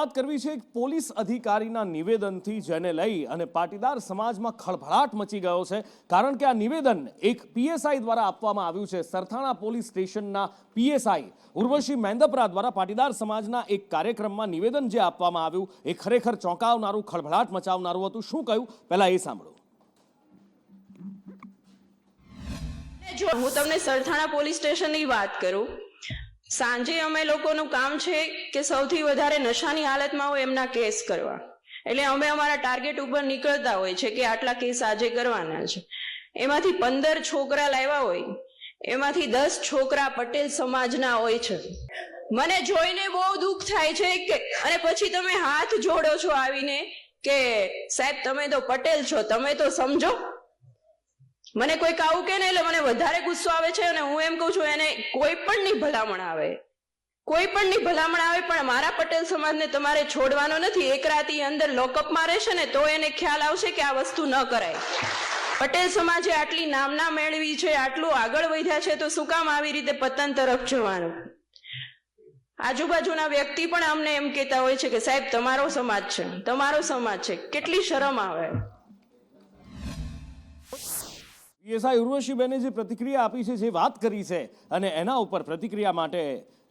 વાત કરવી છે એક પોલીસ અધિકારીના નિવેદનથી, જેને લઈ અને પાટીદાર સમાજમાં ખળભળાટ મચી ગયો છે. કારણ કે આ નિવેદન એક પીએસઆઈ દ્વારા આપવામાં આવ્યું છે. સરથાણા પોલીસ સ્ટેશનના પીએસઆઈ ઉર્વશી મેંદપરા દ્વારા પાટીદાર સમાજના એક કાર્યક્રમમાં નિવેદન જે આપવામાં આવ્યું એ ખરેખર ચોંકાવનારું, ખળભળાટ મચાવનારું હતું. શું કહ્યું પહેલા એ સાંભળો. જો હું તમને સરથાણા પોલીસ સ્ટેશનની વાત કરું, સાંજે અમે લોકોનું કામ છે કે સૌથી વધારે નશાની હાલતમાં હોય એમના કેસ કરવા. એટલે અમે અમારા ટાર્ગેટ ઉપર નીકળતા હોય છે કે આટલા કેસ આજે કરવાના છે. એમાંથી 15 છોકરા લાવ્યા હોય, એમાંથી 10 છોકરા પટેલ સમાજના હોય છે. મને જોઈને બહુ દુઃખ થાય છે કે અને પછી તમે હાથ જોડો છો આવીને કે સાહેબ તમે તો પટેલ છો, તમે તો સમજો. મને કોઈક આવું કે ને એટલે મને વધારે ગુસ્સો આવે છે. અને હું એમ કહું છું એને કોઈ પણની ભલામણ આવે, કોઈ પણની ભલામણ આવે, પણ મારા પટેલ સમાજને તમારે છોડવાનો નથી. એક રાતી અંદર લોકઅપમાં રહેશે ને તો એને ખ્યાલ આવશે કે આ વસ્તુ ન કરાય. પટેલ સમાજે આટલી નામના મેળવી છે, આટલું આગળ વધ્યા છે, તો શું કામ આવી રીતે પતન તરફ જવાનું? આજુબાજુના વ્યક્તિ પણ અમને એમ કહેતા હોય છે કે સાહેબ તમારો સમાજ છે, તમારો સમાજ છે. કેટલી શરમ આવે. પીએસઆઈ ઉર્વશીબેને જે પ્રતિક્રિયા આપી છે, જે વાત કરી છે, અને એના ઉપર પ્રતિક્રિયા માટે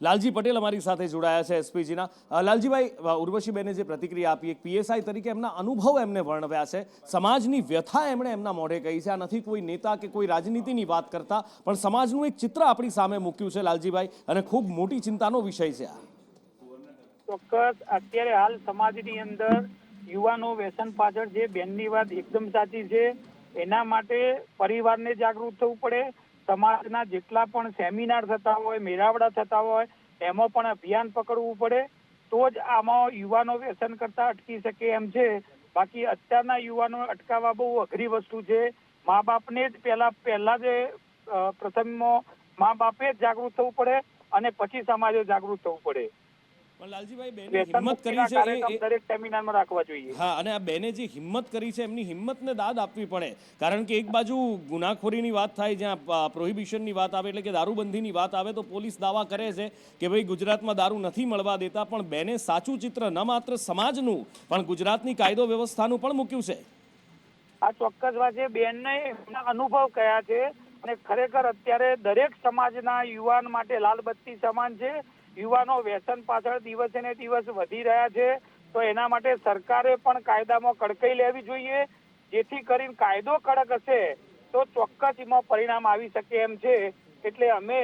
લાલજી પટેલ અમારી સાથે જોડાયા છે એસપીજીના. લાલજીભાઈ, ઉર્વશીબેને જે પ્રતિક્રિયા આપી, એક પીએસઆઈ તરીકે એમના અનુભવ એમને વર્ણવ્યા છે, સમાજની વ્યથા એમણે એમના મોઢે કહી છે. આ નથી કોઈ નેતા કે કોઈ રાજનીતિની વાત કરતા, પણ સમાજનું એક ચિત્ર આપણી સામે મૂક્યું છે લાલજીભાઈ, અને ખૂબ મોટી ચિંતાનો વિષય છે આ. ચોક્કસ અત્યારે હાલ સમાજની અંદર યુવાનો વ્યસન પાછળ, જે બેનની વાત એકદમ સાચી છે, એના માટે પરિવારને જાગૃત થવું પડે. સમાજના જેટલા પણ સેમિનાર થતા હોય, મેળાવડા થતા હોય, એમાં પણ અભિયાન પકડવું પડે. તો જ આમાં યુવાનો વ્યસન કરતા અટકી શકે એમ છે. બાકી અત્યારના યુવાનો અટકાવવા બહુ અઘરી વસ્તુ છે. મા બાપને જ પહેલા જે પ્રથમમાં મા બાપે જ જાગૃત થવું પડે અને પછી સમાજે જાગૃત થવું પડે. લાલજીભાઈ, બેને હિંમત કરી છે દરેક સેમિનારમાં રાખવા જોઈએ. હા, અને આ બેને જે હિંમત કરી છે, એમની હિંમતને દાદ આપવી પડે. કારણ કે એક બાજુ ગુનાખોરીની વાત થાય, જ્યાં પ્રોહિબિશનની વાત આવે, એટલે કે દારૂબંધીની વાત આવે, તો પોલીસ દાવા કરે છે કે ભાઈ ગુજરાતમાં દારૂ નથી મળવા દેતા. પણ બેને સાચું ચિત્ર ન માત્ર સમાજનું પણ ગુજરાતની કાયદો વ્યવસ્થાનું પણ મૂક્યું છે. આ ચોક્કસ વાત છે. બેનને એમના અનુભવ કયા છે, અને ખરેખર અત્યારે દરેક સમાજના યુવાન માટે લાલબત્તી સમાન છે. યુવાનો વ્યસન પાછળ દિવસે ને દિવસ વધી રહ્યા છે. તો એના માટે સરકારે પણ કાયદામાં કડકાઈ લેવી જોઈએ. જેથી કરીને કાયદો કડક હશે તો ચોક્કસ એમાં પરિણામ આવી શકે એમ છે. એટલે અમે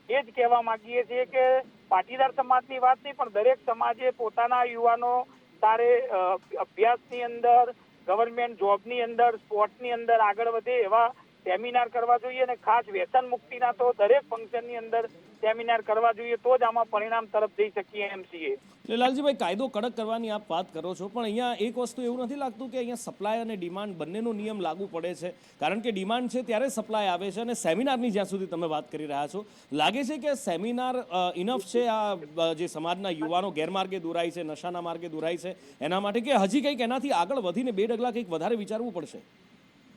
એ જ કહેવા માંગીએ છીએ કે પાટીદાર સમાજની વાત નહીં, પણ દરેક સમાજે પોતાના યુવાનો તારે અભ્યાસની અંદર, ગવર્મેન્ટ જોબની અંદર, સ્પોર્ટની અંદર આગળ વધે એવા સેમિનાર કરવા જોઈએ. અને ખાસ વ્યસન મુક્તિના તો દરેક ફંક્શનની અંદર સેમિનાર કરવા જોઈએ. તો જ આમાં પરિણામ તરફ જઈ શકીએ એમ છીએ. લાલજીભાઈ, કાયદો કડક કરવાની આપ વાત કરો છો, પણ અહીંયા એક વસ્તુ એવું નથી લાગતું કે અહીંયા સપ્લાય અને ડિમાન્ડ બંનેનો નિયમ લાગુ પડે છે? કારણ કે ડિમાન્ડ છે ત્યારે સપ્લાય આવે છે, અને સેમિનારની જ્યાં સુધી તમે વાત કરી રહ્યા છો, લાગે છે કે સેમિનાર ઇનફ છે આ જે સમાજના યુવાનો ગેરમાર્ગે દોરાય છે, નશાના માર્ગે દોરાય છે, એના માટે, કે હજી કંઈક એનાથી આગળ વધીને 2 ડગલા કંઈક વધારે વિચારવું પડશે?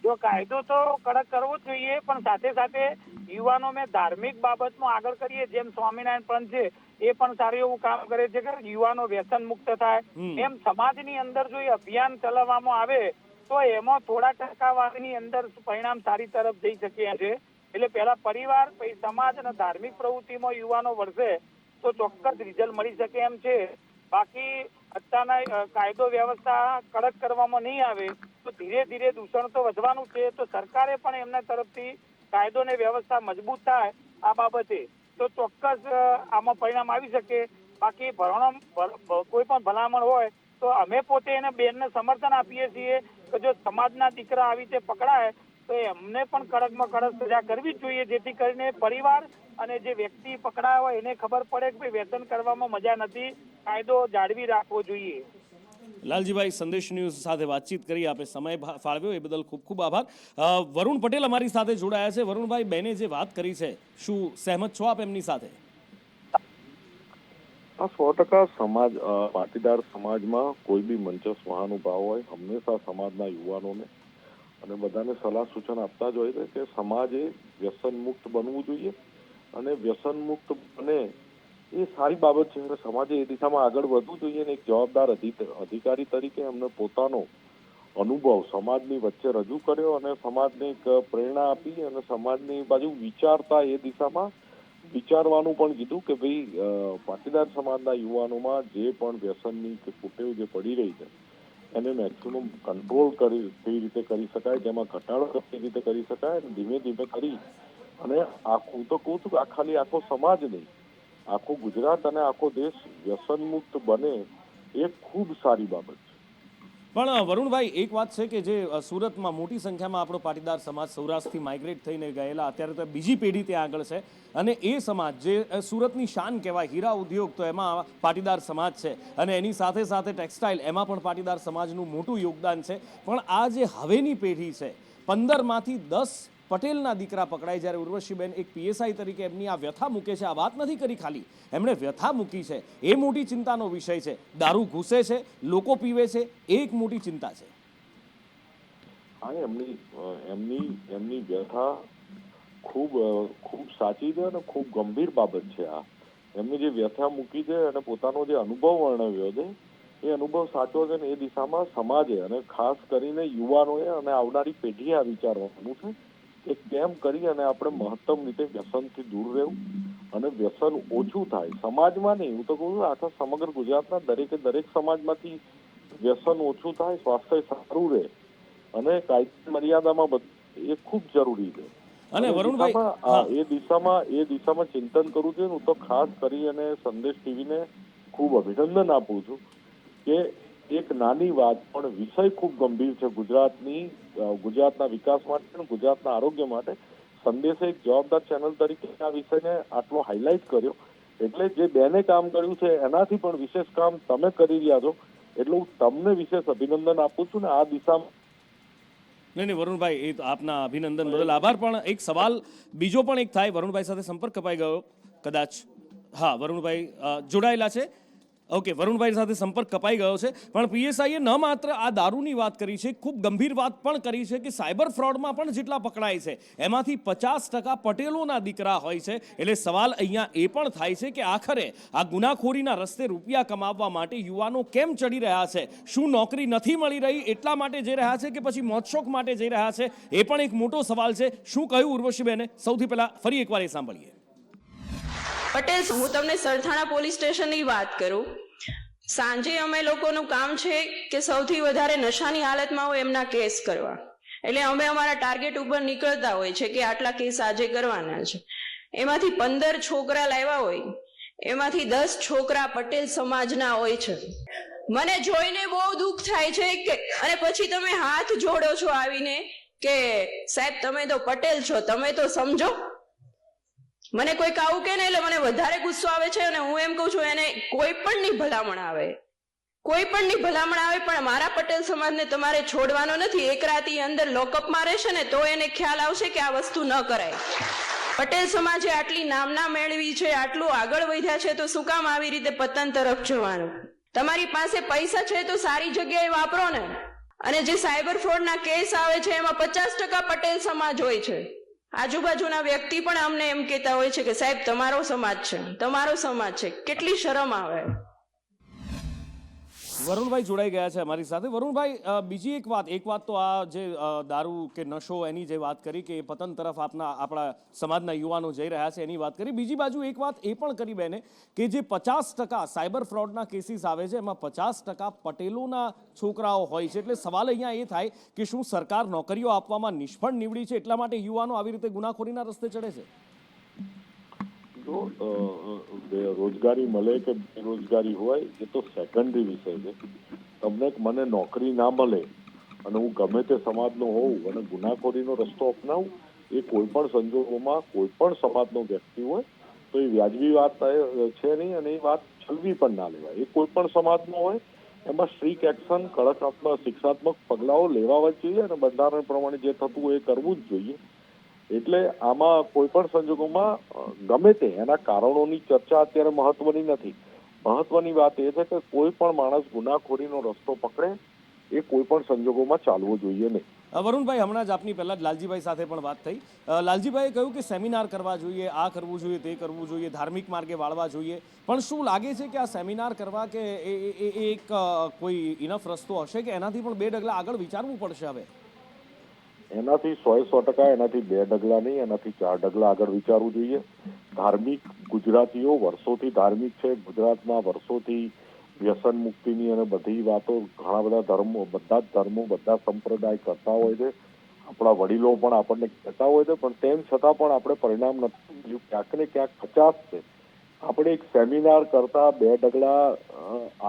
જો કાયદો તો કડક કરવો જ જોઈએ, પણ સાથે સાથે યુવાનો મેં ધાર્મિક બાબતમાં આગળ કરીએ, જેમ સ્વામિનારાયણ પંથ છે એ પણ સારું એવું કામ કરે છે કે યુવાનો વ્યસન મુક્ત થાય. એમ સમાજની અંદર જો એ અભિયાન ચલાવવામાં આવે તો એમાં થોડા ટકાવારીની અંદર પરિણામ સારી તરફ જઈ શકે છે. એટલે પહેલા પરિવાર, પછી સમાજ અને ધાર્મિક પ્રવૃત્તિમાં યુવાનો વળશે તો ચોક્કસ રિઝલ્ટ મળી શકે એમ છે. બાકી અત્યારના કાયદો વ્યવસ્થા કડક કરવામાં નહીં આવે તો ધીરે ધીરે દૂષણ તો વધવાનું છે. તો સરકારે પણ એમના તરફથી કાયદો ને વ્યવસ્થા મજબૂત થાય આ બાબતે તો ચોક્કસ આમાં પરિણામ આવી શકે. બાકી કોઈ પણ ભલામણ હોય તો અમે પોતે એને બેનને સમર્થન આપીએ છીએ કે જો સમાજના દીકરા આવી રીતે પકડાય તો એમને પણ કડકમાં કડક સજા કરવી જ જોઈએ, જેથી કરીને પરિવાર અને જે વ્યક્તિ પકડાયો હોય એને ખબર પડે કે ભાઈ વ્યસન કરવામાં મજા નથી, કાયદો જાળવી રાખવો જોઈએ. લાલજીભાઈ, સંદેશ ન્યૂઝ સાથે વાતચીત કરી, આપે સમય ફાળવ્યો એ બદલ ખૂબ ખૂબ આભાર. વરુણ પટેલ અમારી સાથે જોડાયા છે. વરુણભાઈ, બેને જે વાત કરી છે, શું સહેમત છો આપ એમની સાથે? 100% સમાજ, પાટીદાર સમાજમાં કોઈ બી મંચસ્થ મહાનુભાવ હોય હંમેશા સમાજના યુવાનોને અને બધાને સલાહ સૂચન આપતા જ હોય છે કે સમાજે વ્યસન મુક્ત બનવું જોઈએ, અને વ્યસન મુક્ત બને એ સારી બાબત છે અને સમાજે એ દિશામાં આગળ વધવું જોઈએ અને એક જવાબદાર અધિકારી તરીકે એમને પોતાનો અનુભવ સમાજની વચ્ચે રજૂ કર્યો અને સમાજને એક પ્રેરણા આપી અને સમાજની બાજુ વિચારતા એ દિશામાં વિચારવાનું પણ કીધું કે ભાઈ પાટીદાર સમાજના યુવાનોમાં જે પણ વ્યસનની કે કુટેવ જે પડી રહી છે એને મેક્સિમમ કંટ્રોલ કઈ રીતે કરી શકાય, જેમાં ઘટાડો કઈ રીતે કરી શકાય અને ધીમે ધીમે કરી અને હું તો કહું છું કે ખાલી આખો સમાજ નહીં, આખો ગુજરાત અને આખો દેશ વ્યસન મુક્ત બને એ ખૂબ સારી બાબત છે. પણ વરુણભાઈ, એક વાત છે કે જે સુરતમાં મોટી સંખ્યામાં આપણો પાટીદાર સમાજ સૌરાષ્ટ્રથી માઇગ્રેટ થઈને ગયેલા, અત્યારે તો બીજી પેઢી ત્યાં આગળ છે અને એ સમાજ જે સુરતની શાન કહેવાય, હીરા ઉદ્યોગ તો એમાં પાટીદાર સમાજ છે અને એની સાથે સાથે ટેક્સટાઇલ એમાં પણ પાટીદાર સમાજનું મોટું યોગદાન છે. પણ આ જે હવેની પેઢી છે, 15માંથી 10 પટેલના દીકરા પકડાય, જ્યારે ઉર્વશીબેન એક પીએસઆઈ તરીકે એમની આ વ્યથા મૂકે છે. આ વાત નથી કરી ખાલી, એમણે વ્યથા મૂકી છે, એ મોટી ચિંતાનો વિષય છે. દારૂ ઘૂસે છે, લોકો પીવે છે, એ એક મોટી ચિંતા છે. હા, એમની વ્યથા ખૂબ સાચી છે અને ખૂબ ગંભીર બાબત છે. આ એમની જે વ્યથા મૂકી છે અને પોતાનો જે અનુભવ વર્ણવ્યો છે એ અનુભવ સાચો છે ને એ દિશામાં સમાજે અને ખાસ કરીને યુવાનોએ અને આવનારી પેઢીએ આ વિચારવાનું છે કે કેમ કરી અને આપણે મહત્તમ રીતે વ્યસનથી દૂર રહેવું અને વ્યસન ઓછું થાય. સમાજમાં નહીં, હું તો કહું છું આખા સમગ્ર ગુજરાતના દરેક સમાજમાંથી વ્યસન ઓછું થાય, સ્વાસ્થ્ય સારું રહે અને કાયદા મર્યાદામાં બધું એ ખૂબ જરૂરી છે. અને વરુણભાઈ, એ દિશામાં ચિંતન કરવું છે. હું તો ખાસ કરી અને સંદેશ ટીવીને ખૂબ અભિનંદન આપું છું કે એક નાની વાત પણ વિષય ખૂબ ગંભીર છે ગુજરાતના વિકાસ માટે અને ગુજરાતના આરોગ્ય માટે. સંદેશે એક જવાબદાર ચેનલ તરીકે આ વિષયને આટલો હાઇલાઇટ કર્યો, એટલે જે બેને કામ કર્યું છે એનાથી પણ વિશેષ કામ તમે કરી રહ્યા છો, એટલે હું તમને વિશેષ અભિનંદન આપું છું ને આ દિશામાં. નહીં વરુણભાઈ, એ તો આપના અભિનંદન બદલ આભાર. પણ એક સવાલ બીજો પણ એક થાય. વરુણભાઈ સાથે સંપર્ક કપાઈ ગયો કદાચ. હા, વરુણભાઈ જોડાયેલા છે. ઓકે, વરુણભાઈ સાથે સંપર્ક કપાઈ ગયો છે. પણ પીએસઆઈએ ન માત્ર આ દારૂની વાત કરી છે, ખૂબ ગંભીર વાત પણ કરી છે કે સાયબર ફ્રોડમાં પણ જેટલા પકડાય છે એમાંથી 50% પટેલોના દીકરા હોય છે. એટલે સવાલ અહીંયા એ પણ થાય છે કે આખરે આ ગુનાખોરીના રસ્તે રૂપિયા કમાવવા માટે યુવાનો કેમ ચડી રહ્યા છે? શું નોકરી નથી મળી રહી એટલા માટે જઈ રહ્યા છે કે પછી મોજશોખ માટે જઈ રહ્યા છે? એ પણ એક મોટો સવાલ છે. શું કહ્યું ઉર્વશીબેને? સૌથી પહેલા ફરી એકવાર એ સાંભળીએ. પટેલ, હું તમને સરથાણા પોલીસ સ્ટેશનની વાત કરું. સાંજે અમે લોકોનું કામ છે કે સૌથી વધારે નશાની હાલતમાં હોય એમના કેસ કરવા. એટલે અમે અમારા ટાર્ગેટ ઉપર નીકળતા હોય છે કે આટલા કેસ આજે કરવાના છે. એમાંથી 15 છોકરા લાવ્યા હોય, એમાંથી 10 છોકરા પટેલ સમાજના હોય છે. મને જોઈને બહુ દુઃખ થાય છે કે અને પછી તમે હાથ જોડો છો આવીને કે સાહેબ તમે તો પટેલ છો, તમે તો સમજો. મને કોઈક આવું કે ને એટલે મને વધારે ગુસ્સો આવે છે અને હું એમ કહું છું એને કોઈ પણની ભલામણ આવે, પણ મારા પટેલ સમાજને તમારે છોડવાનો નથી. એક રાતી અંદર લોકઅપમાં રહેશે ને તો એને ખ્યાલ આવશે કે આ વસ્તુ ન કરાય. પટેલ સમાજે આટલી નામના મેળવી છે, આટલું આગળ વધ્યા છે, તો શું કામ આવી રીતે પતન તરફ જવાનું? તમારી પાસે પૈસા છે તો સારી જગ્યાએ વાપરો ને. અને જે સાયબર ફ્રોડના કેસ આવે છે એમાં 50% પટેલ સમાજ હોય છે. આજુબાજુના વ્યક્તિ પણ અમને એમ કહેતા હોય છે કે સાહેબ તમારો સમાજ છે. કેટલી શરમ આવે. વરુણભાઈ જોડાઈ ગયા છે અમારી સાથે. વરુણભાઈ, બીજી એક વાત તો આ જે દારૂ કે નશો એની જે વાત કરી કે પતન તરફ આપણા સમાજના યુવાનો જઈ રહ્યા છે એની વાત કરી. બીજી બાજુ એક વાત એ પણ કરી બેને કે જે 50% સાયબર ફ્રોડના કેસીસ આવે છે એમાં 50% પટેલોના છોકરાઓ હોય છે. એટલે સવાલ અહીંયા એ થાય કે શું સરકાર નોકરીઓ આપવામાં નિષ્ફળ નીવડી છે એટલા માટે યુવાનો આવી રીતે ગુનાખોરીના રસ્તે ચડે છે? જો રોજગારી મળે કે બેરોજગારી હોય એ તો સેકન્ડરી વિષય છે. તમને મને નોકરી ના મળે અને હું ગમે તે સમાજનો હોઉં અને ગુનાખોરીનો રસ્તો અપનાવું, એ કોઈ પણ સંજોગોમાં કોઈ પણ સમાજનો વ્યક્તિ હોય તો એ વ્યાજબી વાત છે નહીં અને એ વાત ચલવી પણ ના લેવાય. એ કોઈ પણ સમાજનો હોય એમાં સ્ટ્રીક એક્શન, કડક શિક્ષાત્મક પગલાઓ લેવા જ જોઈએ અને બંધારણ પ્રમાણે જે થતું હોય એ કરવું જ જોઈએ. એટલે આમાં કોઈ પણ સંજોગોમાં ગમે તે એના કારણોની ચર્ચા અત્યારે મહત્વની નથી. મહત્વની વાત એ છે કે કોઈ પણ માણસ ગુનાખોરીનો રસ્તો પકડે એ કોઈ પણ સંજોગોમાં ચાલવો જોઈએ નહીં. વરુણભાઈ, હમણાં જ આપની પહેલાં જ લાલજીભાઈ સાથે પણ વાત થઈ. લાલજીભાઈએ કહ્યું કે સેમિનાર કરવા જોઈએ, આ કરવું જોઈએ, તે કરવું જોઈએ, ધાર્મિક માર્ગે વાળવા જોઈએ. પણ શું લાગે છે કે આ સેમિનાર કરવા કે એ એક કોઈ ઇનફ રસ્તો હશે કે એનાથી પણ 2 ડગલા આગળ વિચારવું પડશે હવે? એનાથી 100% એનાથી 2 ડગલા નહીં, એનાથી 4 ડગલા આગળ વિચારવું જોઈએ. ધાર્મિક ગુજરાતીઓ વર્ષોથી ધાર્મિક છે. ગુજરાતમાં વર્ષોથી વ્યસન મુક્તિની અને બધી વાતો ઘણા બધા ધર્મો, બધા જ ધર્મો, બધા સંપ્રદાય કરતા હોય છે. આપણા વડીલો પણ આપણને કહેતા હોય છે, પણ તેમ છતાં પણ આપણે પરિણામ નથી મળ્યું. ક્યાંક ને ક્યાંક કચાશ છે. આપણે એક સેમિનાર કરતા 2 ડગલા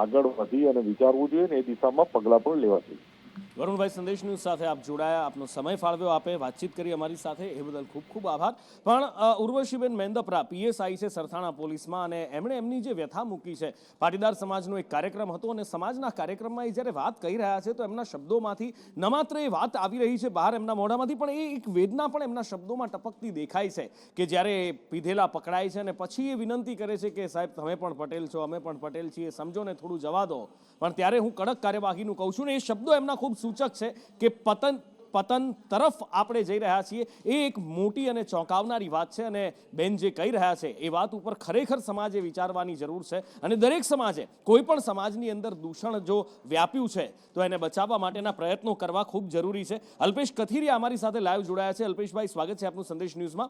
આગળ વધી અને વિચારવું જોઈએ ને એ દિશામાં પગલાં પણ લેવા જોઈએ. વરુણભાઈ, સંદેશ ન્યૂઝ સાથે આપ જોડાયા, આપનો સમય ફાળવ્યો, આપે વાતચીત કરી અમારી સાથે, એ બદલ ખૂબ ખૂબ આભાર. પણ ઉર્વશીબેન મેંદપરા પીએસઆઈ છે સરથાણા પોલીસમાં, અને એમણે એમની જે વ્યથા મૂકી છે, પાટીદાર સમાજનો એક કાર્યક્રમ હતો અને સમાજના કાર્યક્રમમાં એ જ્યારે વાત કહી રહ્યા છે તો એમના શબ્દોમાંથી ન માત્ર એ વાત આવી રહી છે બહાર એમના મોઢામાંથી, પણ એ એક વેદના પણ એમના શબ્દોમાં ટપકતી દેખાય છે કે જ્યારે પીધેલા પકડાય છે અને પછી એ વિનંતી કરે છે કે સાહેબ તમે પણ પટેલ છો, અમે પણ પટેલ છીએ, સમજો ને થોડું જવા દો. પણ ત્યારે હું કડક કાર્યવાહીનું કહું છું ને એ શબ્દો એમના ખૂબ સૂચક છે કે પતન તરફ આપણે જઈ રહ્યા છીએ. એ એક મોટી અને ચોંકાવનારી વાત છે અને બેન જે કહી રહ્યા છે એ વાત ઉપર ખરેખર સમાજે વિચારવાની જરૂર છે. અને દરેક સમાજે કોઈ પણ સમાજની અંદર દૂષણ જો વ્યાપ્યું છે તો એને બચાવવા માટેના પ્રયત્નો કરવા ખૂબ જરૂરી છે. અલ્પેશ કથિરિયા અમારી સાથે લાઈવ જોડાયા છે. અલ્પેશભાઈ, સ્વાગત છે આપનું સંદેશ ન્યૂઝમાં.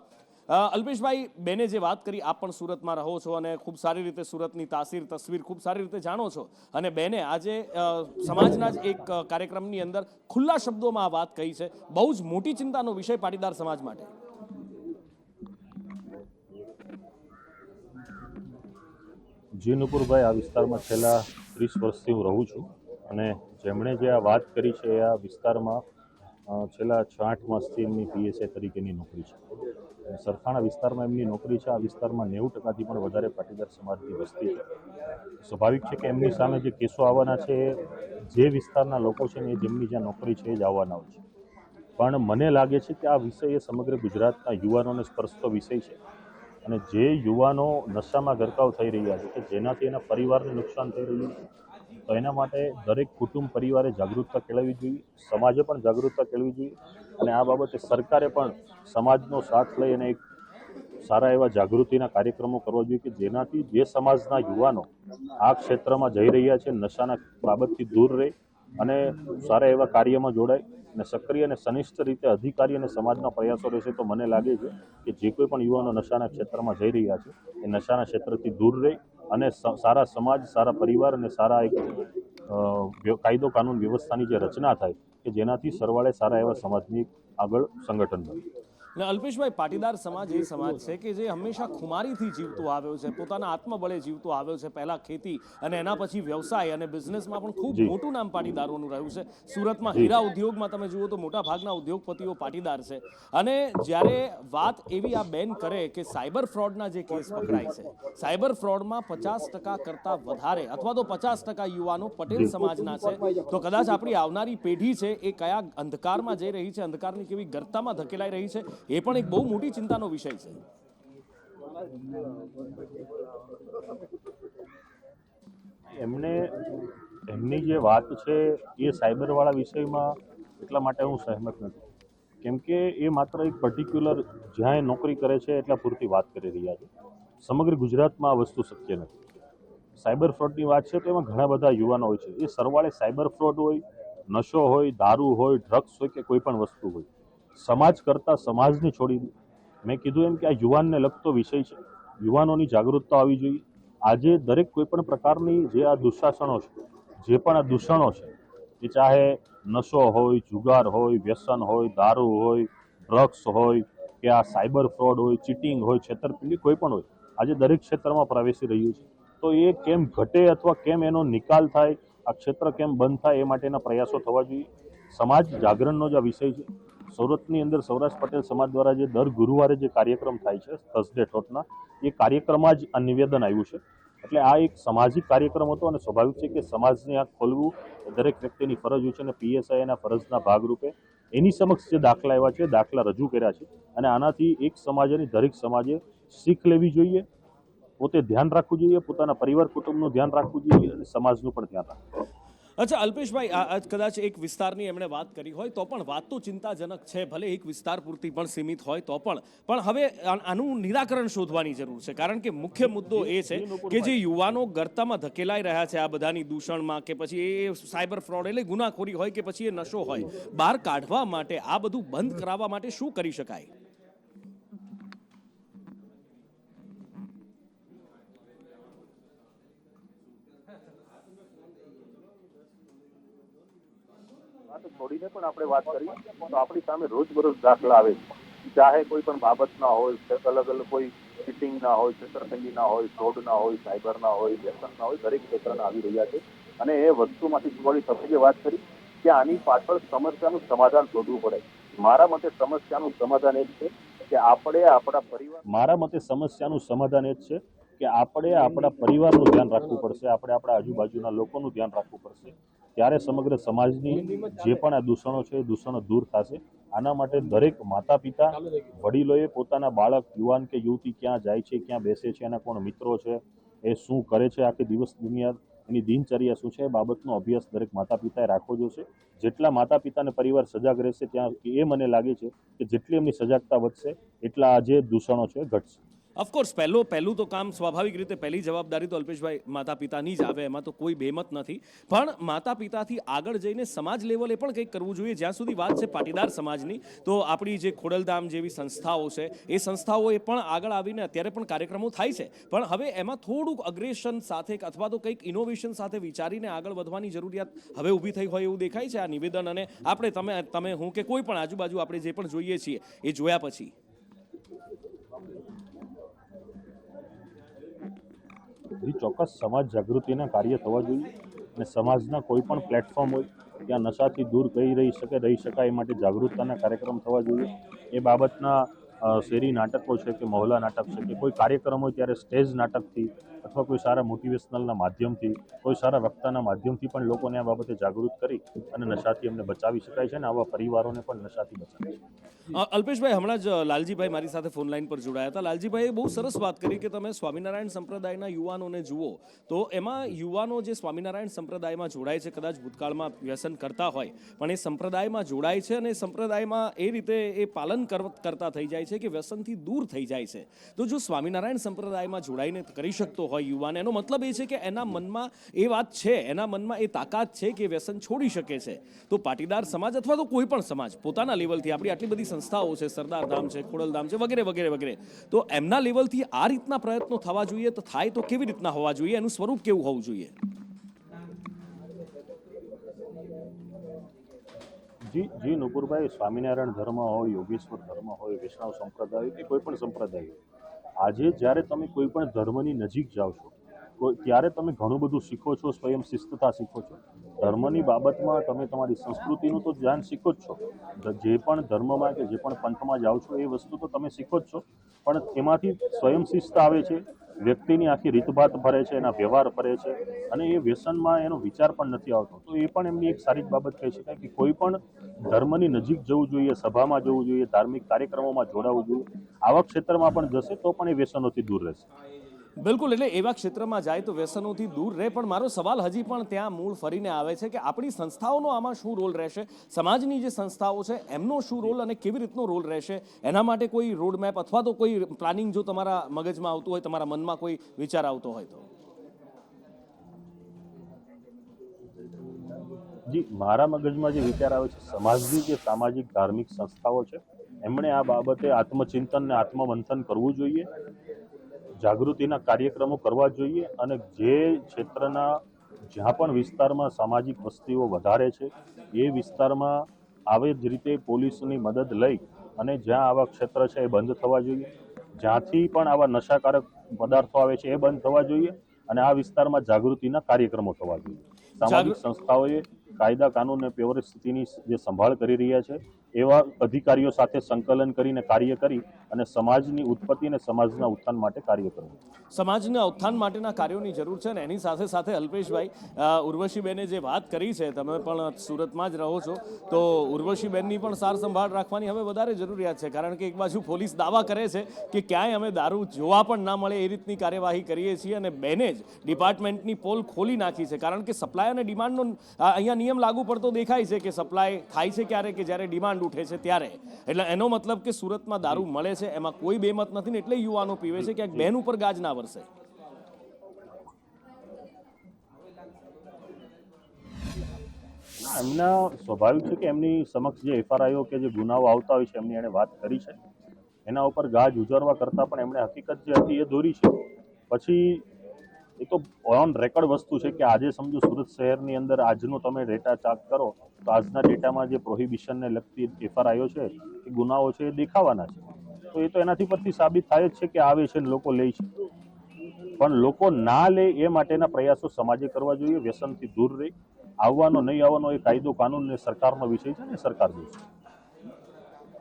અલ્પેશભાઈ, બેને જે વાત કરી, આપ પણ સુરતમાં રહો છો અને ખૂબ સારી રીતે સુરતની તસવીર ખૂબ સારી રીતે જાણો છો, અને બેને આજે સમાજના જ એક કાર્યક્રમની અંદર ખુલ્લા શબ્દોમાં આ વાત કહી છે. બહુ જ મોટી ચિંતાનો વિષય પાટીદાર સમાજ માટે. જી નુપુરભાઈ, આ વિસ્તારમાં છેલ્લા 30 વર્ષથી હું રહું છું અને જેમણે જે આ વાત કરી છે આ વિસ્તારમાં છેલ્લા 6-8 માસથી એમની પીએસઆઈ તરીકેની નોકરી છે. સરથાણા વિસ્તારમાં એમની નોકરી છે. આ વિસ્તારમાં 90%થી પણ વધારે પાટીદાર સમાજની વસ્તી છે. સ્વાભાવિક છે કે એમની સામે જે કેસો આવવાના છે જે વિસ્તારના લોકો છે ને એ જેમની જ્યાં નોકરી છે એ જ આવવાના હોય છે. પણ મને લાગે છે કે આ વિષય એ સમગ્ર ગુજરાતના યુવાનોને સ્પર્શતો વિષય છે અને જે યુવાનો નશામાં ગરકાવ થઈ રહ્યા છે કે જેનાથી એના પરિવારને નુકસાન થઈ રહ્યું છે, તો એના માટે દરેક કુટુંબ પરિવારે જાગૃતતા કેળવવી જોઈએ, સમાજે પણ જાગૃતતા કેળવવી જોઈએ અને આ બાબતે સરકારે પણ સમાજનો સાથ લઈ અને એક સારા એવા જાગૃતિના કાર્યક્રમો કરવા જોઈએ કે જેનાથી જે સમાજના યુવાનો આ ક્ષેત્રમાં જઈ રહ્યા છે નશાના બાબતથી દૂર રહે અને સારા એવા કાર્યમાં જોડાય અને સક્રિય અને સનિષ્ઠ રીતે અધિકારી અને સમાજના પ્રયાસો રહેશે તો મને લાગે છે કે જે કોઈ પણ યુવાનો નશાના ક્ષેત્રમાં જઈ રહ્યા છે એ નશાના ક્ષેત્રથી દૂર રહે અને સારા સમાજ, સારા પરિવાર અને સારા એક કાયદો કાનૂન વ્યવસ્થાની જે રચના થાય કે જેનાથી સરવાળે સારા એવા સમાજની આગળ સંગઠન બને. અને અલ્પેશભાઈ, પાટીદાર સમાજ એ સમાજ છે કે જે હંમેશા ખુમારીથી જીવતો આવ્યો છે, પોતાના આત્મબળે જીવતો આવ્યો છે. પહેલા ખેતી અને એના પછી વ્યવસાય અને બિઝનેસમાં પણ ખૂબ મોટું નામ પાટીદારોનું રહ્યું છે. સુરતમાં હીરા ઉદ્યોગમાં તમે જુઓ તો મોટા ભાગના ઉદ્યોગપતિઓ પાટીદાર છે. અને જ્યારે વાત એવી આ બેન કરે કે સાયબર ફ્રોડના જે કેસ પકડાય છે, સાયબર ફ્રોડમાં 50% કરતાં વધારે અથવા તો 50% યુવાનો પટેલ સમાજના છે, તો કદાચ આપણી આવનારી પેઢી છે એ કયા અંધકારમાં જઈ રહી છે, અંધકારની કેવી ગર્તામાં ધકેલાઈ રહી છે, એ પણ એક બહુ મોટી ચિંતાનો વિષય છે. એમની જે વાત છે એ સાયબરવાળા વિષયમાં એટલા માટે હું સહેમત નથી, કેમ કે એ માત્ર એક પર્ટિક્યુલર જ્યાં એ નોકરી કરે છે એટલા પૂરતી વાત કરી રહ્યા છે. સમગ્ર ગુજરાતમાં આ વસ્તુ શક્ય નથી. સાયબર ફ્રોડની વાત છે તો એમાં ઘણા બધા યુવાનો હોય છે. એ સરવાળે સાયબર ફ્રોડ હોય, નશો હોય, દારૂ હોય, ડ્રગ્સ હોય કે કોઈ પણ વસ્તુ હોય, સમાજ કરતાં સમાજને છોડી, મેં કીધું એમ કે આ યુવાનને લગતો વિષય છે. યુવાનોની જાગૃતતા આવવી જોઈએ. આજે દરેક કોઈ પણ પ્રકારની જે આ દુશાસનો છે, જે પણ આ દૂષણો છે, એ ચાહે નશો હોય, જુગાર હોય, વ્યસન હોય, દારૂ હોય, ડ્રગ્સ હોય કે આ સાયબર ફ્રોડ હોય, ચીટિંગ હોય, છેતરપિંડી કોઈ પણ હોય, આજે દરેક ક્ષેત્રમાં પ્રવેશી રહ્યું છે. તો એ કેમ ઘટે અથવા કેમ એનો નિકાલ થાય, આ ક્ષેત્ર કેમ બંધ થાય એ માટેના પ્રયાસો થવા જોઈએ. સમાજ જાગરણનો જ આ વિષય છે. સુરતની અંદર સૌરાષ્ટ્ર પટેલ સમાજ દ્વારા જે દર ગુરુવારે જે કાર્યક્રમ થાય છે થર્સડે ટોટના, એ કાર્યક્રમમાં જ આ નિવેદન આવ્યું છે. એટલે આ એક સામાજિક કાર્યક્રમ હતો અને સ્વાભાવિક છે કે સમાજને આ ખોલવું દરેક વ્યક્તિની ફરજ હોય છે અને પીએસઆઈના ફરજના ભાગરૂપે એની સમક્ષ જે દાખલા આવ્યા છે, દાખલા રજૂ કર્યા છે અને આનાથી એક સમાજની દરેક સમાજે શીખ લેવી જોઈએ, પોતે ધ્યાન રાખવું જોઈએ, પોતાના પરિવાર કુટુંબનું ધ્યાન રાખવું જોઈએ અને સમાજનું પણ ધ્યાન રાખવું જોઈએ. અચ્છા અલ્પેશભાઈ, આ કદાચ એક વિસ્તારની એમણે વાત કરી હોય તો પણ વાત તો ચિંતાજનક છે, ભલે એક વિસ્તાર પૂરતી પણ સીમિત હોય તો પણ હવે આનું નિરાકરણ શોધવાની જરૂર છે, કારણ કે મુખ્ય મુદ્દો એ છે કે જે યુવાનો ગર્તામાં ધકેલાઈ રહ્યા છે આ બધાની દૂષણમાં, કે પછી એ સાયબર ફ્રોડ એટલે ગુનાખોરી હોય કે પછી એ નશો હોય, બહાર કાઢવા માટે આ બધું બંધ કરાવવા માટે શું કરી શકાય? છોડીને પણ આપણે વાત કરીએ તો આપણી સામે રોજબરોજ દાખલા આવે છે, ચાહે કોઈ પણ બાબતના હોય, અલગ અલગ કોઈ ચીટિંગના હોય, છેતરપિંડીના હોય, ફ્રોડના હોય, સાયબરના હોય, વ્યસનના હોય, દરેક ક્ષેત્રના આવી રહ્યા છે. અને એ વસ્તુમાંથી છોડી તમે જે વાત કરી કે આની પાછળ સમસ્યાનું સમાધાન શોધવું પડે. મારા મતે સમસ્યાનું સમાધાન એ જ છે કે આપણે આપણા પરિવારનું ધ્યાન રાખવું પડશે, આપણે આપણા આજુબાજુના લોકોનું ધ્યાન રાખવું પડશે. ત્યારે સમગ્ર સમાજની જે પણ આ દૂષણો છે એ દૂષણો દૂર થશે. આના માટે દરેક માતા પિતા વડીલોએ પોતાના બાળક, યુવાન કે યુવતી ક્યાં જાય છે, ક્યાં બેસે છે, એના કોણ મિત્રો છે, એ શું કરે છે આખી દિવસ દુનિયા, એની દિનચર્યા શું છે, એ બાબતનો અભ્યાસ દરેક માતા પિતાએ રાખવો જોઈશે. જેટલા માતા પિતા અને પરિવાર સજાગ રહેશે ત્યાં એ મને લાગે છે કે જેટલી એમની સજાગતા વધશે એટલા આ જે દૂષણો છે ઘટશે. ઓફકોર્સ પહેલું તો કામ સ્વાભાવિક રીતે પહેલી જવાબદારી તો અલ્પેશભાઈ માતા પિતાની જ આવે, એમાં તો કોઈ બેમત નથી, પણ માતા પિતાથી આગળ જઈને સમાજ લેવલે પણ કંઈક કરવું જોઈએ. જ્યાં સુધી વાત છે પાટીદાર સમાજની, તો આપણી જે ખોડલધામ જેવી સંસ્થાઓ છે એ સંસ્થાઓએ પણ આગળ આવીને અત્યારે પણ કાર્યક્રમો થાય છે, પણ હવે એમાં થોડુંક અગ્રેશન સાથે અથવા તો કંઈક ઇનોવેશન સાથે વિચારીને આગળ વધવાની જરૂરિયાત હવે ઊભી થઈ હોય એવું દેખાય છે આ નિવેદન અને આપણે તમે હું કે કોઈ પણ આજુબાજુ આપણે જે પણ જોઈએ છીએ એ જોયા પછી. ચોક્કસ સમાજ જાગૃતિના કાર્ય થવા જોઈએ અને સમાજના કોઈ પણ પ્લેટફોર્મ હોય ત્યાં નશાથી દૂર રહી શકાય એ માટે જાગૃતતાના કાર્યક્રમ થવા જોઈએ. એ બાબતના શેરી નાટકો છે કે મહોલ્લા નાટક છે કે કોઈ કાર્યક્રમ હોય ત્યારે સ્ટેજ નાટકથી અથવા કોઈ સારા મોટિવેશનલના માધ્યમથી, કોઈ સારા વક્તાના માધ્યમથી પણ લોકોને આ બાબતે જાગૃત કરી અને નશાથી એમને બચાવી શકાય છે અને આવા પરિવારોને પણ નશાથી બચાવી શકાય. અલ્પેશભાઈ, હમણાં જ લાલજીભાઈ મારી સાથે ફોન લાઈન પર જોડાયા હતા. લાલજીભાઈએ બહુ સરસ વાત કરી કે તમે સ્વામિનારાયણ સંપ્રદાયના યુવાનોને જુઓ તો એમાં યુવાનો જે સ્વામિનારાયણ સંપ્રદાયમાં જોડાય છે, કદાચ ભૂતકાળમાં વ્યસન કરતા હોય પણ એ સંપ્રદાયમાં જોડાય છે અને સંપ્રદાયમાં એ રીતે એ પાલન કરતા થઈ જાય છે કે વ્યસનથી દૂર થઈ જાય છે. તો જો સ્વામિનારાયણ સંપ્રદાયમાં જોડાઈને કરી શકતો હોય યુવાન, એનો મતલબ એ છે કે એના મનમાં એ વાત છે, એના મનમાં એ તાકાત છે કે વ્યસન છોડી શકે છે. તો પાટીદાર સમાજ અથવા તો કોઈ પણ સમાજ પોતાના લેવલથી, આપણી આટલી બધી સંસ્થાઓ છે, સરદાર ધામ છે, ખોડલધામ છે, વગેરે વગેરે વગેરે, તો એમના લેવલથી આ રીતના પ્રયત્નો થવા જોઈએ. તો થાય તો કેવી રીતના હોવા જોઈએ, એનું સ્વરૂપ કેવું હોવું જોઈએ? જી નુપુરભાઈ, સ્વામિનારાયણ ધર્મ હોય, યોગેશ્વર ધર્મ હોય, વૈષ્ણવ સંપ્રદાય કે કોઈ પણ સંપ્રદાય હોય, આજે જ્યારે તમે કોઈ પણ ધર્મની નજીક જાઓ છો ત્યારે તમે ઘણું બધું શીખો છો, સ્વયં શિસ્તતા શીખો છો. ધર્મની બાબતમાં તમે તમારી સંસ્કૃતિનું તો ધ્યાન શીખો જ છો, જે પણ ધર્મમાં કે જે પણ પંથમાં જાઓ છો એ વસ્તુ તો તમે શીખો જ છો, પણ એમાંથી સ્વયં શિસ્ત આવે છે, વ્યક્તિની આખી રીતભાત ફરે છે, એના વ્યવહાર ફરે છે અને એ વ્યસનમાં એનો વિચાર પણ નથી આવતો. તો એ પણ એમની એક સારી બાબત કહી શકાય કે કોઈ પણ ધર્મની નજીક જવું જોઈએ, સભામાં જવું જોઈએ, ધાર્મિક કાર્યક્રમોમાં જોડાવવું જોઈએ. આવા ક્ષેત્રમાં પણ જશે તો પણ એ વ્યસનોથી દૂર રહેશે. બિલકુલ, એટલે એવા ક્ષેત્રમાં જાય તો વ્યસનોથી દૂર રહે. પણ મારો સવાલ હજી પણ ત્યાં મૂળ ફરીને આવે છે કે આપણી સંસ્થાઓનો આમાં શું રોલ રહેશે, સમાજની જે સંસ્થાઓ છે એમનો શું રોલ અને કેવી રીતનો રોલ રહેશે, એના માટે કોઈ રોડમેપ અથવા તો કોઈ પ્લાનિંગ જો તમારા મગજમાં આવતું હોય, તમારા મનમાં કોઈ વિચાર આવતો હોય તો? જી, મારા મગજમાં જે વિચાર આવે છે, સમાજની જે સામાજિક ધાર્મિક સંસ્થાઓ છે એમણે આ બાબતે આત્મચિંતન અને આત્મમંથન કરવું જોઈએ, જાગૃતિના કાર્યક્રમો કરવા જોઈએ અને જે ક્ષેત્રના જ્યાં પણ વિસ્તારમાં સામાજિક વસ્તીઓ વધારે છે એ વિસ્તારમાં આવી જ રીતે પોલીસની મદદ લઈ અને જ્યાં આવા ક્ષેત્ર છે એ બંધ થવા જોઈએ, જ્યાંથી પણ આવા નશાકારક પદાર્થો આવે છે એ બંધ થવા જોઈએ અને આ વિસ્તારમાં જાગૃતિના કાર્યક્રમો થવા જોઈએ. સામાજિક સંસ્થાઓએ કાયદા કાનૂન અને પરિસ્થિતિની જે સંભાળ કરી રહ્યા છે એવા અધિકારીઓ સાથે સંકલન કરીને કાર્ય કરી અને સમાજની ઉત્પત્તિ અને સમાજના ઉત્થાન માટે કાર્ય કરવું. સમાજના ઉત્થાન માટેના કાર્યોની જરૂર છે ને એની સાથે સાથે અલ્પેશભાઈ, ઉર્વશીબેને જે વાત કરી છે, તમે પણ સુરતમાં જ રહો છો, તો ઉર્વશીબેનની પણ સાર સંભાળ રાખવાની હવે વધારે જરૂરિયાત છે, કારણ કે એક બાજુ પોલીસ દાવા કરે છે કે ક્યાંય અમે દારૂ જોવા પણ ના મળે એ રીતની કાર્યવાહી કરીએ છીએ, અને બેને જ ડિપાર્ટમેન્ટની પોલ ખોલી નાખી છે, કારણ કે સપ્લાય અને ડિમાન્ડનો અહીંયા નિયમ લાગુ પડતો દેખાય છે કે સપ્લાય થાય છે ક્યારે કે જ્યારે ડિમાન્ડ ઉઠે છે ત્યારે. એટલે એનો મતલબ કે સુરતમાં દારૂ મળે છે, એમાં કોઈ બેમત નથી ને એટલે યુવાનો પીવે છે, ક્યાંક બેન ઉપર ગાજ ના વરસે. એમના સ્વાભાવિક છે કે એમની સમક્ષ જે એફઆરઆઈઓ કે જે ગુનાઓ આવતા હોય છે એમની એણે વાત કરી છે, એના ઉપર ગાજ ઉજારવા કરતાં પણ એમણે હકીકત જે હતી એ દોરી છે. પછી એ તો ઓન રેકોર્ડ વસ્તુ છે કે આજે સમજો સુરત શહેરની અંદર આજનો તમે ડેટા ચાક કરો તો આજના ડેટામાં જે પ્રોહિબિશનને લગતી એફઆરઆઈઓ છે એ ગુનાઓ છે એ દેખાવાના છે. તો એ તો એનાથી પરથી સાબિત થાય જ છે કે આવે છે ને લોકો લે છે, પણ લોકો ના લે એ માટેના પ્રયાસો સમાજે કરવા જોઈએ. વ્યસનથી દૂર રહી, આવવાનો નહીં આવવાનો એ કાયદો કાનૂન ને સરકારનો વિષય છે ને સરકાર જોશે.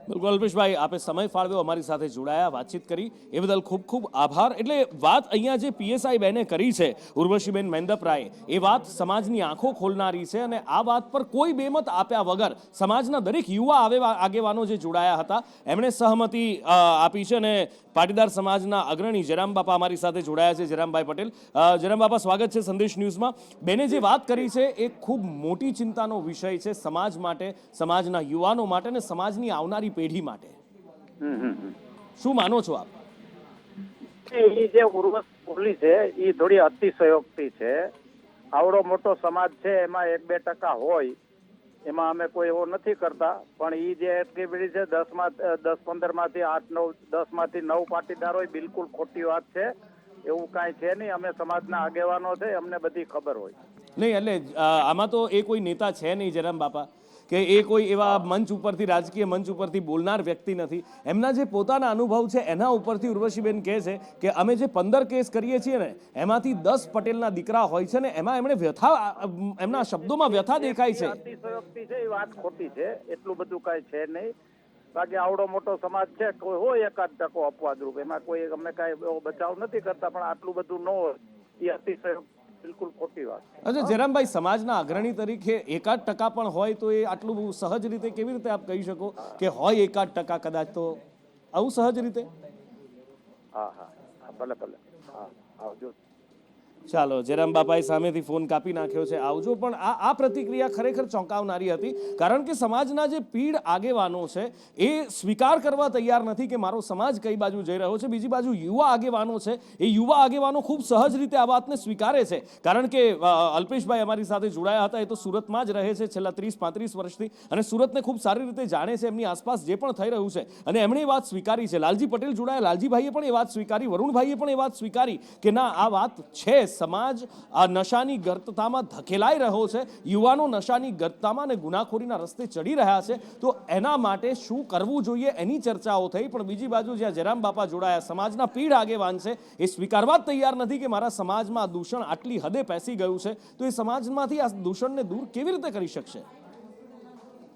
બિલકુલ અલ્પેશભાઈ, આપે સમય ફાળવ્યો, અમારી સાથે જોડાયા, વાતચીત કરી એ બદલ ખૂબ ખૂબ આભાર. એટલે વાત અહીંયા જે પીએસઆઈ બેને કરી છે, ઉર્વશીબેન મેંદપરાએ, એ વાત સમાજની આંખો ખોલનારી છે, અને આ વાત પર કોઈ બેમત આપ્યા વગર સમાજના દરેક યુવા આગેવાનો જે જોડાયા હતા એમણે સહમતિ આપી છે, અને પાટીદાર સમાજના અગ્રણી જયરામબાપા અમારી સાથે જોડાયા છે, જયરામભાઈ પટેલ. જયરામબાપા, સ્વાગત છે સંદેશ ન્યૂઝમાં. બેને જે વાત કરી છે એ ખૂબ મોટી ચિંતાનો વિષય છે સમાજ માટે, સમાજના યુવાનો માટે અને સમાજની આવનારી પેઢી માટે. શું માનો છો આપ? એ જે ઉર્વશ બોલી છે એ થોડી અતિશયોક્તિ છે. આવડો મોટો સમાજ છે, એમાં 1-2% હોય, એમાં અમે કોઈ એવો નથી કરતા, પણ એ જે એક્ટિવિટી છે 10-15 માંથી 8-9, 10 માંથી 9 પાટીદાર હોય, બિલકુલ ખોટી વાત છે. એવું કાંઈ છે નહીં. અમે સમાજના આગેવાનો છે, અમને બધી ખબર હોય. નહીં, એટલે આમાં તો એ કોઈ નેતા છે નહીં જયરામબાપા, કે એ કોઈ એવા મંચ ઉપરથી, રાજકીય મંચ ઉપરથી બોલનાર વ્યક્તિ નથી. એમના જે પોતાના અનુભવ છે એના ઉપરથી ઉર્વશીબેન કહે છે કે અમે જે 15 કેસ કરીએ છીએ ને એમાંથી 10 પટેલના દીકરા હોય છે ને એમાં એમણે વ્યથા, એમના શબ્દોમાં વ્યથા દેખાય છે. અતિશયોક્તિ છે, એ વાત ખોટી છે. એટલું બધું કાંઈ છે નહીં. બાકી આવડો મોટો સમાજ છે, કોઈ હોય 1% અપવાદરૂપ, એમાં કોઈ અમે કાંઈ એવો બચાવ નથી કરતા, પણ આટલું બધું ન હોય એ અતિશયોક્તિ બિલકુલ ખોટી વાત. અચ્છા જયરામભાઈ, સમાજના અગ્રણી તરીકે 1% પણ હોય તો એ આટલું સહજ રીતે કેવી રીતે આપ કહી શકો કે હોય 1% કદાચ, તો આવું સહજ રીતે? હા, ભલે હા, આવજો. ચાલો, જયરામબાપાએ સામેથી ફોન કાપી નાખ્યો છે, આવજો. પણ આ પ્રતિક્રિયા ખરેખર ચોંકાવનારી હતી, કારણ કે સમાજના જે પીઢ આગેવાનો છે એ સ્વીકાર કરવા તૈયાર નથી કે મારો સમાજ કઈ બાજુ જઈ રહ્યો છે. બીજી બાજુ યુવા આગેવાનો છે, એ યુવા આગેવાનો ખૂબ સહજ રીતે આ વાતને સ્વીકારે છે, કારણ કે અલ્પેશભાઈ અમારી સાથે જોડાયા હતા, એ તો સુરતમાં જ રહે છે છેલ્લા 30-35 વર્ષથી, અને સુરતને ખૂબ સારી રીતે જાણે છે, એમની આસપાસ જે પણ થઈ રહ્યું છે, અને એમણે એ વાત સ્વીકારી છે. લાલજી પટેલ જોડાયા, લાલજીભાઈએ પણ એ વાત સ્વીકારી, વરુણભાઈએ પણ એ વાત સ્વીકારી કે ના, આ વાત છે, સમાજ આ નશાની ગર્તતામાં ધકેલાઈ રહ્યો છે, યુવાનો નશાની ગર્તતામાં અને ગુનાખોરીના રસ્તે ચડી રહ્યા છે, તો એના માટે શું કરવું જોઈએ એની ચર્ચાઓ થઈ. પણ બીજી બાજુ જ્યાં જયરામબાપા જોડાયા, સમાજના પીઢ આગેવાન છે, એ સ્વીકારવા જ તૈયાર નથી કે મારા સમાજમાં દૂષણ આટલી હદે પેસી ગયું છે, તો એ સમાજમાંથી આ દૂષણને દૂર કેવી રીતે કરી શકશે?